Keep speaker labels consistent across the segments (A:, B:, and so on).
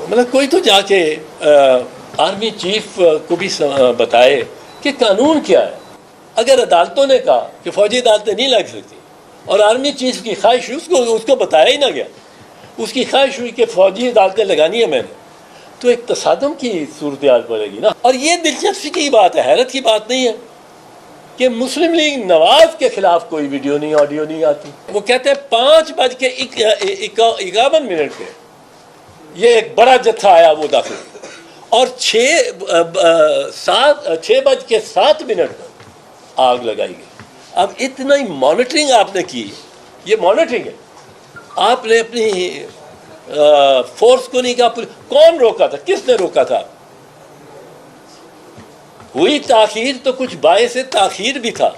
A: مطلب کوئی تو جا کے آرمی چیف کو بھی بتائے کہ قانون کیا ہے. اگر عدالتوں نے کہا کہ فوجی عدالتیں نہیں لگ سکتی اور آرمی چیف کی خواہش اس کو بتایا ہی نہ گیا, اس کی خواہش ہوئی کہ فوجی عدالتیں لگانی ہے میں نے, تو ایک تصادم کی صورتحال پڑے گی نا. اور یہ دلچسپی کی بات ہے, حیرت کی بات نہیں ہے کہ مسلم لیگ نواز کے خلاف کوئی ویڈیو نہیں, آڈیو نہیں آتی. وہ کہتے ہیں 5:51 پہ یہ ایک بڑا جتھا آیا وہ داخل, اور 6:07 پر آگ لگائی گئی. اب اتنا ہی مانیٹرنگ آپ نے کی, یہ مانیٹرنگ ہے. آپ نے اپنی فورس کو نہیں کہا, کون روکا تھا, کس نے روکا تھا؟ ہوئی تاخیر تو کچھ باعث تاخیر بھی تھا.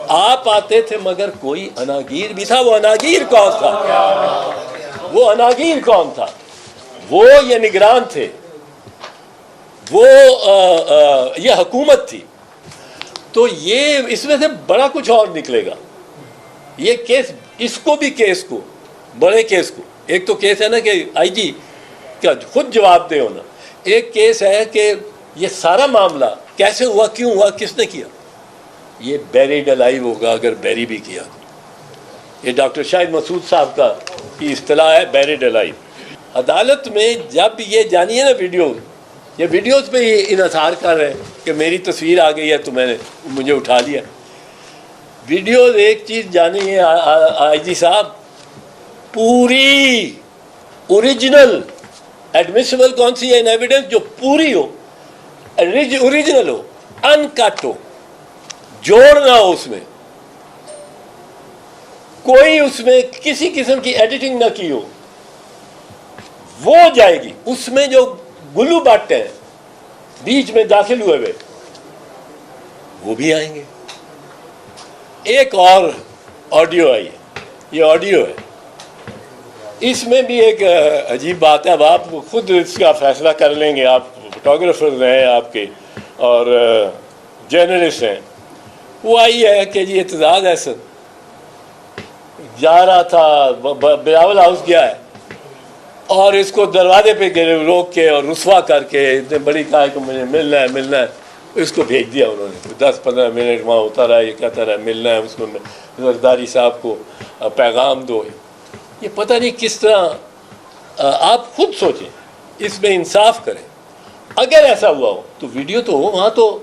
A: آپ آتے تھے مگر کوئی اناگیر بھی تھا. وہ اناگیر کون تھا؟ وہ اناگیر کون تھا؟ وہ یہ نگران تھے, وہ یہ حکومت تھی. تو یہ اس میں سے بڑا کچھ اور نکلے گا. یہ کیس, اس کو بھی کیس کو, بڑے کیس کو, ایک تو کیس ہے نا کہ آئی جی کیا خود جواب دے ہونا, ایک کیس ہے کہ یہ سارا معاملہ کیسے ہوا, کیوں ہوا, کس نے کیا. یہ بیریڈ الائیو ہوگا اگر بیری بھی کیا. یہ ڈاکٹر شاہد مسعود صاحب کا کی اصطلاح ہے بیریڈ الائیو. عدالت میں جب یہ جانیے نا ویڈیو, یہ ویڈیوز پہ ہی انحصار کر رہے ہیں کہ میری تصویر آ گئی ہے تو میں نے مجھے اٹھا لیا. ویڈیوز ایک چیز جانی ہے آئی جی صاحب, پوری اوریجنل ایڈمیسیبل کون سی ہے ان ایویڈنس, جو پوری ہو, اوریجنل ہو, ان کٹ ہو, جوڑ نہ ہو, اس میں کوئی اس میں کسی قسم کی ایڈیٹنگ نہ کی ہو, وہ جائے گی. اس میں جو گلو بٹ ہیں بیچ میں داخل ہوئے ہوئے وہ بھی آئیں گے. ایک اور آڈیو آئی ہے, یہ آڈیو ہے, اس میں بھی ایک عجیب بات ہے. اب آپ خود اس کا فیصلہ کر لیں گے, آپ فوٹوگرافر ہیں آپ کے اور جرنلسٹ ہیں. وہ آئی ہے کہ جی اعتزاز احسن جا رہا تھا, بلاول ہاؤس گیا ہے, اور اس کو دروازے پہ روک کے اور رسوا کر کے اتنے بڑی کہا کہ مجھے ملنا ہے, اس کو بھیج دیا انہوں نے. 10-15 منٹ وہاں ہوتا رہا, یہ کہتا رہا ملنا ہے, اس کو زرداری صاحب کو پیغام دو. یہ پتہ نہیں کس طرح, آپ خود سوچیں, اس میں انصاف کریں. اگر ایسا ہوا ہو تو ویڈیو تو ہو. وہاں تو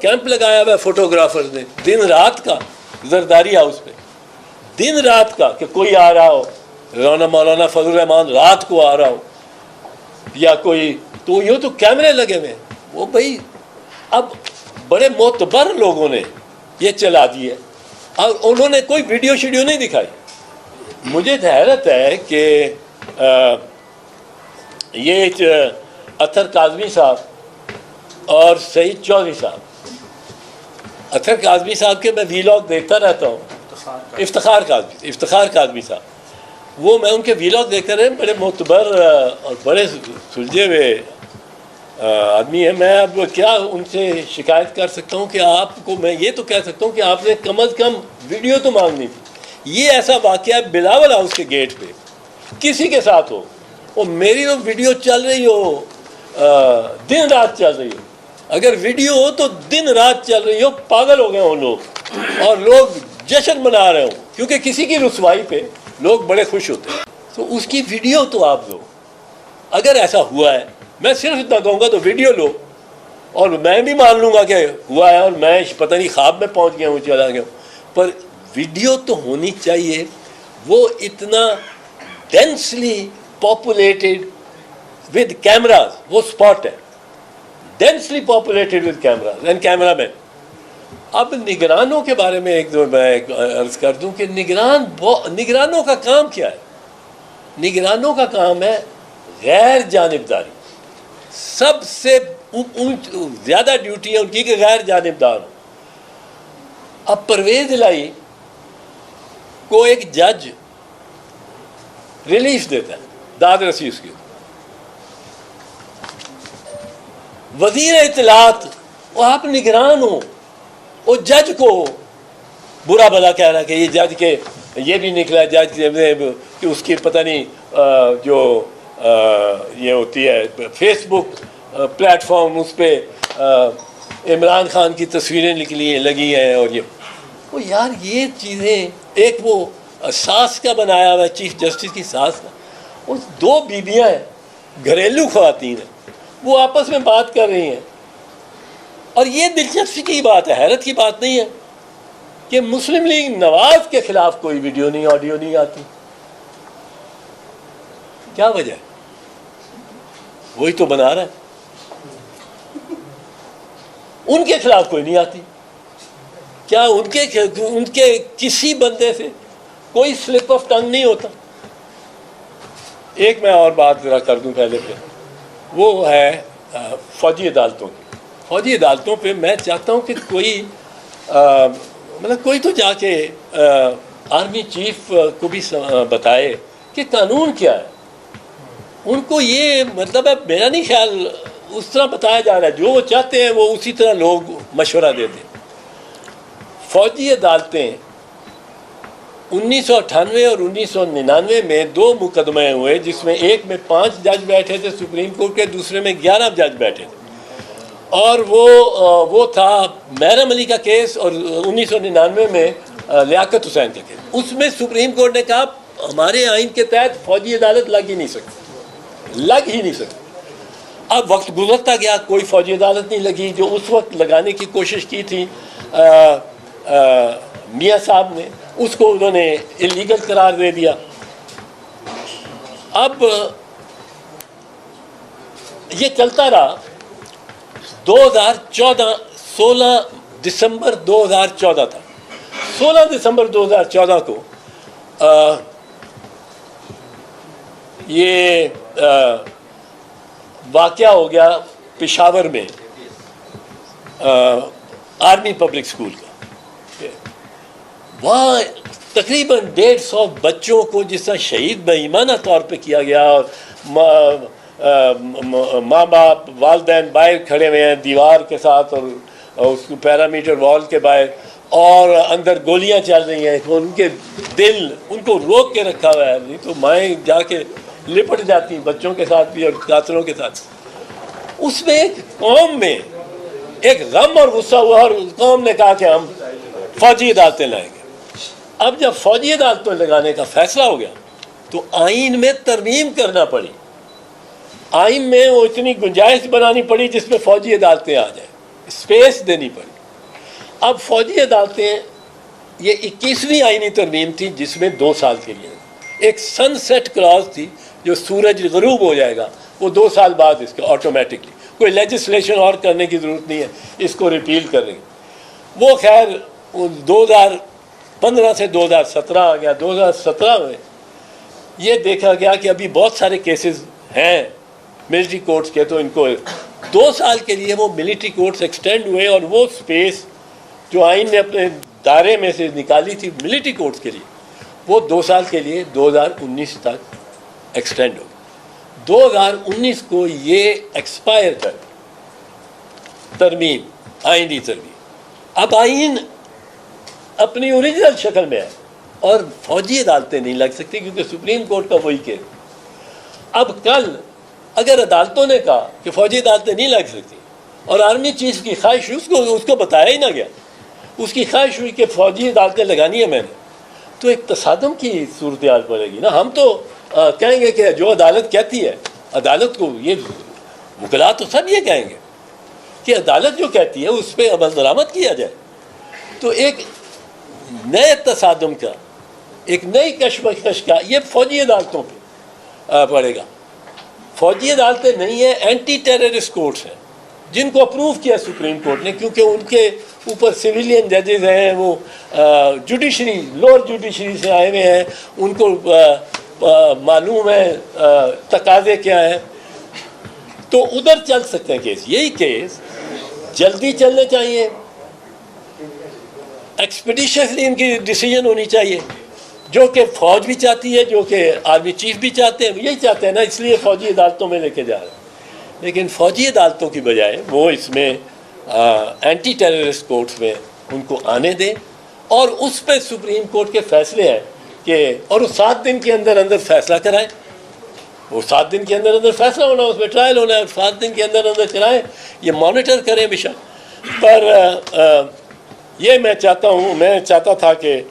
A: کیمپ لگایا ہوا ہے فوٹوگرافر نے دن رات کا, زرداری ہاؤس پہ دن رات کا, کہ کوئی آ رہا ہو, مولانا فضل الرحمان رات کو آ رہا ہو یا کوئی, تو یہ تو کیمرے لگے ہوئے. وہ بھائی اب بڑے معتبر لوگوں نے یہ چلا دیے اور انہوں نے کوئی ویڈیو شیڈیو نہیں دکھائی. مجھے حیرت ہے کہ یہ اطہر کاظمی صاحب اور سعید چودھری صاحب, اطہر کاظمی صاحب کے میں ویلاگ دیکھتا رہتا ہوں, افتخار کاظمی صاحب, وہ میں ان کے ویلاگ دیکھتا رہے, بڑے معتبر اور بڑے سلجھے ہوئے آدمی ہیں. میں اب کیا ان سے شکایت کر سکتا ہوں کہ آپ کو میں یہ تو کہہ سکتا ہوں کہ آپ نے کم از کم ویڈیو تو مانگنی تھی. یہ ایسا واقعہ بلاول ہاؤس کے گیٹ پہ کسی کے ساتھ ہو, اور میری تو ویڈیو چل رہی ہو, دن رات چل رہی ہو. اگر ویڈیو ہو تو دن رات چل رہی ہو, پاگل ہو گئے ہوں لوگ, اور لوگ جشن منا رہے ہوں کیونکہ کسی کی رسوائی پہ لوگ بڑے خوش ہوتے ہیں. تو اس کی ویڈیو تو آپ دو. اگر ایسا ہوا ہے, میں صرف اتنا کہوں گا تو ویڈیو لو, اور میں بھی مان لوں گا کہ ہوا ہے, اور میں پتہ نہیں خواب میں پہنچ گیا ہوں, چلا گیا ہوں, پر ویڈیو تو ہونی چاہیے. وہ اتنا ڈینسلی پاپولیٹڈ ود کیمراز, وہ اسپاٹ ہے densely populated with cameras and camera man. اب نگرانوں کے بارے میں ایک دو میں عرض کر دوں کہ نگرانوں کا کام کیا ہے. نگرانوں کا کام ہے غیر جانبداری. سب سے زیادہ ڈیوٹی ہے ان کی کہ غیر جانبدار ہو. اب پرویز الہی کو ایک جج ریلیف دیتا ہے, داد رسی اس کی, وزیر اطلاعات, وہ آپ نگران ہو, وہ جج کو برا بھلا کہہ رہا ہے کہ یہ جج کے یہ بھی نکلا جج کہ اس کی پتہ نہیں جو یہ ہوتی ہے فیس بک پلیٹ فارم، اس پہ عمران خان کی تصویریں لگی ہیں، اور وہ یار یہ چیزیں، ایک وہ ساس کا بنایا ہوا ہے چیف جسٹس کی ساس کا، اور 2 بیویاں ہیں گھریلو خواتین ہیں، وہ آپس میں بات کر رہی ہیں، اور یہ دلچسپی کی بات ہے، حیرت کی بات نہیں ہے کہ مسلم لیگ نواز کے خلاف کوئی ویڈیو نہیں، آڈیو نہیں آتی. کیا وجہ ہے؟ وہی تو بنا رہا ہے. ان کے خلاف کوئی نہیں آتی. کیا ان کے کسی بندے سے کوئی سلپ آف ٹنگ نہیں ہوتا؟ ایک میں اور بات ذرا کر دوں پہلے پہ، وہ ہے فوجی عدالتوں کی. فوجی عدالتوں پہ میں چاہتا ہوں کہ کوئی تو جا کے آرمی چیف کو بھی بتائے کہ قانون کیا ہے. ان کو یہ مطلب ہے، میرا نہیں خیال اس طرح بتایا جا رہا ہے، جو وہ چاہتے ہیں وہ اسی طرح لوگ مشورہ دیتے ہیں. فوجی عدالتیں 1998 اور 1999 میں 2 مقدمے ہوئے، جس میں ایک میں 5 جج بیٹھے تھے سپریم کورٹ کے، دوسرے میں 11 جج بیٹھے تھے، اور وہ تھا محرم علی کا کیس، اور 1999 میں لیاقت حسین کا کیس. اس میں سپریم کورٹ نے کہا ہمارے آئین کے تحت فوجی عدالت لگ ہی نہیں سکتی. اب وقت گزرتا گیا، کوئی فوجی عدالت نہیں لگی. جو اس وقت لگانے کی کوشش کی تھی میاں صاحب نے، اس کو انہوں نے اللیگل قرار دے دیا. اب یہ چلتا رہا. 16 دسمبر 2014 تھا. 16 دسمبر 2014 کو یہ واقعہ ہو گیا پشاور میں آرمی پبلک اسکول کا. وہاں تقریباً 150 بچوں کو جس طرح شہید بےایمانہ طور پہ کیا گیا، اور ماں باپ والدین باہر کھڑے ہوئے ہیں دیوار کے ساتھ، اور اس کو پیرامیٹر وال کے باہر، اور اندر گولیاں چل رہی ہیں. ان کے دل ان کو روک کے رکھا ہوا ہے، نہیں تو مائیں جا کے لپٹ جاتی بچوں کے ساتھ بھی اور قاتلوں کے ساتھ. اس میں ایک قوم میں ایک غم اور غصہ ہوا، اور قوم نے کہا کہ ہم فوجی عدالتیں لائیں گے. اب جب فوجی عدالتیں لگانے کا فیصلہ ہو گیا تو آئین میں ترمیم کرنا پڑی. آئین میں وہ اتنی گنجائش بنانی پڑی جس میں فوجی عدالتیں آ جائیں، اسپیس دینی پڑی. اب فوجی عدالتیں یہ 21ویں آئینی ترمیم تھی، جس میں 2 سال کے لیے ایک سن سیٹ کلاز تھی، جو سورج غروب ہو جائے گا وہ 2 سال بعد اس کے آٹومیٹکلی، کوئی لیجسلیشن اور کرنے کی ضرورت نہیں ہے، اس کو ریپیل کر رہی. وہ خیر 2015 سے 2017 آ گیا. 2017 میں یہ دیکھا گیا کہ ابھی بہت سارے کیسز ہیں ملٹری کورٹس کے، تو ان کو 2 سال کے لیے وہ ملٹری کورٹس ایکسٹینڈ ہوئے، اور وہ سپیس جو آئین نے اپنے دائرے میں سے نکالی تھی ملٹری کورٹس کے لیے، وہ 2 سال کے لیے 2019 تک ایکسٹینڈ ہو. 2019 کو یہ ایکسپائر کر ترمیم، آئینی ترمیم. اب آئین اپنی اوریجنل شکل میں ہے، اور فوجی عدالتیں نہیں لگ سکتی کیونکہ سپریم کورٹ کا وہی کیس. اب کل اگر عدالتوں نے کہا کہ فوجی عدالتیں نہیں لگ سکتی، اور آرمی چیف کی خواہش اس کو بتایا ہی نہ گیا، اس کی خواہش ہوئی کہ فوجی عدالتیں لگانی ہے میں نے، تو ایک تصادم کی صورتحال پڑے گی نا. ہم تو کہیں گے کہ جو عدالت کہتی ہے، عدالت کو یہ وکلا تو سب یہ کہیں گے کہ عدالت جو کہتی ہے اس پہ عمل درآمد کیا جائے. تو ایک نئے تصادم کا، ایک نئی کشمکش کا یہ فوجی عدالتوں پہ پڑے گا. فوجی عدالتیں نہیں ہیں، اینٹی ٹیررسٹ کورٹس ہیں، جن کو اپروو کیا سپریم کورٹ نے، کیونکہ ان کے اوپر سویلین ججز ہیں، وہ جوڈیشری لوور جوڈیشری سے آئے ہوئے ہیں، ان کو معلوم ہے تقاضے کیا ہیں، تو ادھر چل سکتے ہیں کیس. یہی کیس جلدی چلنے چاہیے، ایکسپیڈیشنلی ان کی ڈیسیجن ہونی چاہیے، جو کہ فوج بھی چاہتی ہے، جو کہ آرمی چیف بھی چاہتے ہیں، یہی چاہتے ہیں نا، اس لیے فوجی عدالتوں میں لے کے جا رہے ہیں. لیکن فوجی عدالتوں کی بجائے وہ اس میں اینٹی ٹیررسٹ کورٹس میں ان کو آنے دیں، اور اس پہ سپریم کورٹ کے فیصلے ہیں کہ، اور وہ 7 دن کے اندر اندر فیصلہ کرائیں. وہ 7 دن کے اندر فیصلہ ہونا، اس میں ٹرائل ہونا ہے، 7 دن کے اندر چلائیں، یہ مانیٹر کریں بے شک۔ پر یہ میں چاہتا تھا کہ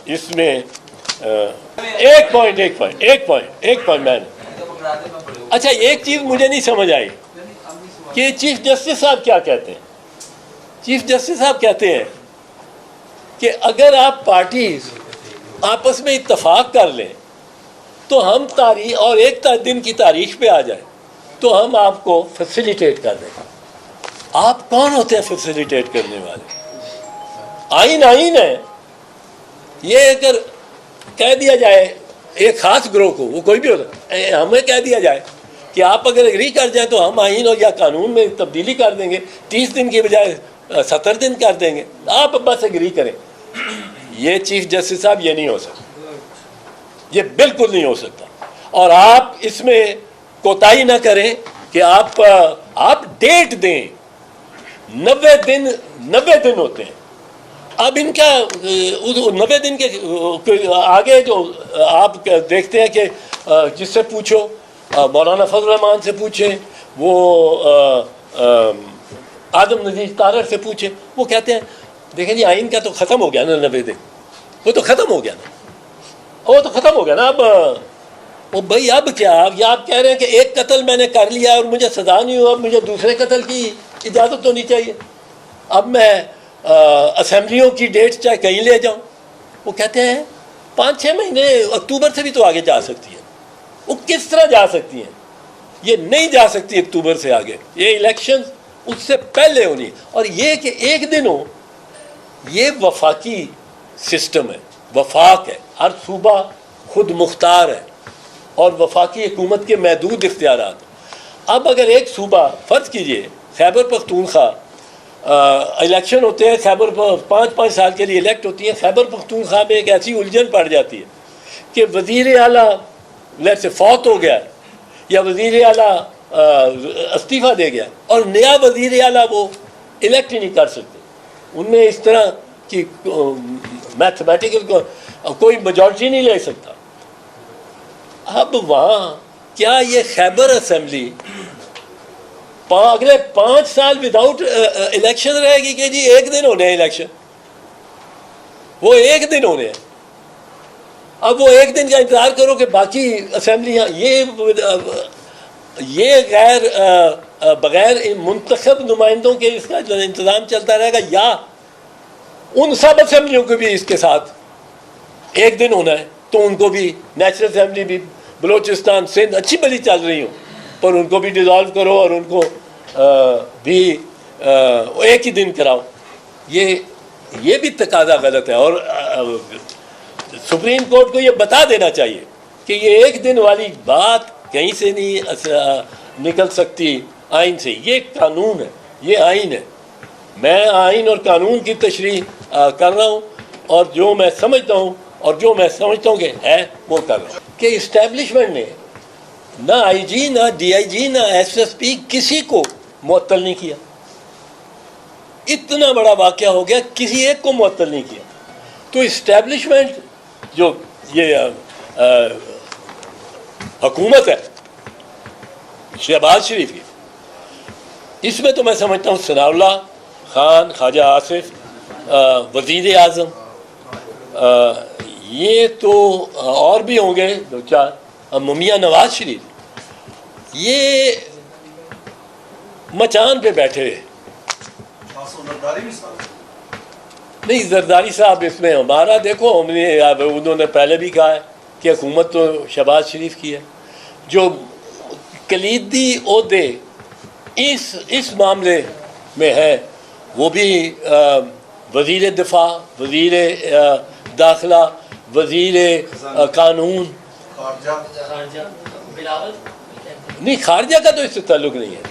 A: اس میں ایک پوائنٹ میں نے اچھا ایک چیز مجھے نہیں سمجھ آئی کہ چیف جسٹس صاحب کیا کہتے ہیں۔ چیف جسٹس صاحب کہتے ہیں کہ اگر آپ پارٹیز آپس میں اتفاق کر لیں تو ہم تاریخ اور ایک دن کی تاریخ پہ آ جائیں تو ہم آپ کو فیسیلیٹیٹ کر دیں۔ آپ کون ہوتے ہیں فیسیلیٹیٹ کرنے والے؟ آئین ہے۔ یہ اگر کہہ دیا جائے ایک خاص گروہ کو، وہ کوئی بھی ہوتا، ہمیں کہہ دیا جائے کہ آپ اگر اگری کر جائیں تو ہم آئین اور یا قانون میں تبدیلی کر دیں گے، 30 دن کی بجائے 70 دن کر دیں گے، آپ بس اگری کریں۔ یہ چیف جسٹس صاحب یہ نہیں ہو سکتا، یہ بالکل نہیں ہو سکتا۔ اور آپ اس میں کوتاہی نہ کریں کہ آپ ڈیٹ دیں۔ 90 دن ہوتے ہیں۔ اب ان کا 90 دن کے آگے جو آپ دیکھتے ہیں کہ جس سے پوچھو، مولانا فضل الرحمان سے پوچھیں، وہ آدم نذیر تارڑ سے پوچھیں، وہ کہتے ہیں دیکھیں جی آئین کا تو ختم ہو گیا نا 90 دن، وہ تو ختم ہو گیا نا، اب وہ بھائی اب کیا؟ آپ کہہ رہے ہیں کہ ایک قتل میں نے کر لیا اور مجھے سزا نہیں ہوا، اب مجھے دوسرے قتل کی اجازت ہونی چاہیے، اب میں اسمبلیوں کی ڈیٹ چاہے کہیں لے جاؤں۔ وہ کہتے ہیں 5-6 مہینے اکتوبر سے بھی تو آگے جا سکتی ہیں۔ وہ کس طرح جا سکتی ہیں؟ یہ نہیں جا سکتی اکتوبر سے آگے، یہ الیکشن اس سے پہلے ہونی۔ اور یہ کہ ایک دن ہو، یہ وفاقی سسٹم ہے، وفاق ہے، ہر صوبہ خود مختار ہے اور وفاقی حکومت کے محدود اختیارات۔ اب اگر ایک صوبہ، فرض کیجئے خیبر پختونخوا، الیکشن ہوتے ہیں، خیبر 5 سال کے لیے الیکٹ ہوتی ہیں، خیبر پختونخوا میں ایک ایسی الجھن پڑ جاتی ہے کہ وزیر اعلیٰ سے فوت ہو گیا یا وزیر اعلیٰ استعفیٰ دے گیا اور نیا وزیر اعلیٰ وہ الیکٹ ہی نہیں کر سکتے، ان میں اس طرح کی میتھمیٹیکل کوئی میجورٹی نہیں لے سکتا۔ اب وہاں کیا یہ خیبر اسمبلی اگلے 5 سال وداؤٹ الیکشن رہے گی کہ جی ایک دن ہونے ہیں الیکشن؟ وہ ایک دن ہونے ہیں۔ اب وہ ایک دن کا انتظار کرو کہ باقی اسمبلیاں یہ بغیر منتخب نمائندوں کے اس کا انتظام چلتا رہے گا، یا ان سب اسمبلیوں کو بھی اس کے ساتھ ایک دن ہونا ہے تو ان کو بھی نیشنل اسمبلی بھی بلوچستان سندھ اچھی بلی چل رہی ہوں پر ان کو بھی ڈیزالو کرو اور ان کو بھی ایک ہی دن کراؤ۔ یہ بھی تقاضا غلط ہے، اور سپریم کورٹ کو یہ بتا دینا چاہیے کہ یہ ایک دن والی بات کہیں سے نہیں نکل سکتی آئین سے۔ یہ قانون ہے، یہ آئین ہے۔ میں آئین اور قانون کی تشریح کر رہا ہوں اور جو میں سمجھتا ہوں کہ ہے وہ کر رہا ہوں۔ کہ اسٹیبلشمنٹ نے نہ آئی جی، نہ ڈی آئی جی، نہ ایس ایس پی کسی کو معطل نہیں کیا۔ اتنا بڑا واقعہ ہو گیا، کسی ایک کو معطل نہیں کیا۔ تو اسٹیبلشمنٹ جو یہ حکومت ہے شہباز شریف کی، اس میں تو میں سمجھتا ہوں ثناء اللہ خان، خواجہ آصف، وزیر اعظم، یہ تو اور بھی ہوں گے 2-4، میاں نواز شریف، یہ مچان پہ بیٹھے ہوئے نہیں۔ زرداری صاحب اس میں ہمارا دیکھو، انہوں نے پہلے بھی کہا ہے کہ حکومت تو شہباز شریف کی ہے۔ جو کلیدی عہدے اس معاملے میں ہے وہ بھی وزیر دفاع، وزیر داخلہ، وزیر قانون، نہیں خارجہ کا تو اس سے تعلق نہیں ہے،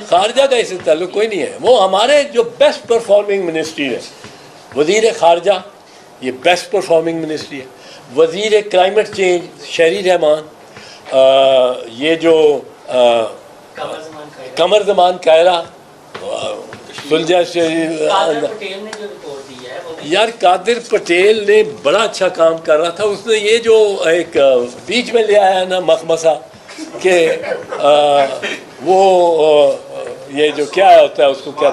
A: خارجہ کا اس سے تعلق کوئی نہیں ہے۔ وہ ہمارے جو بیسٹ پرفارمنگ منسٹری ہے، وزیر خارجہ یہ بیسٹ پرفارمنگ منسٹری ہے۔ وزیر کلائمیٹ چینج شہری رحمان، یہ جو قمر زمان کائرہ، یار قادر پٹیل نے بڑا اچھا کام کر رہا تھا۔ اس نے یہ جو ایک بیچ میں لے آیا نا مخمصہ کہ وہ یہ جو کیا ہوتا ہے اس کو کیا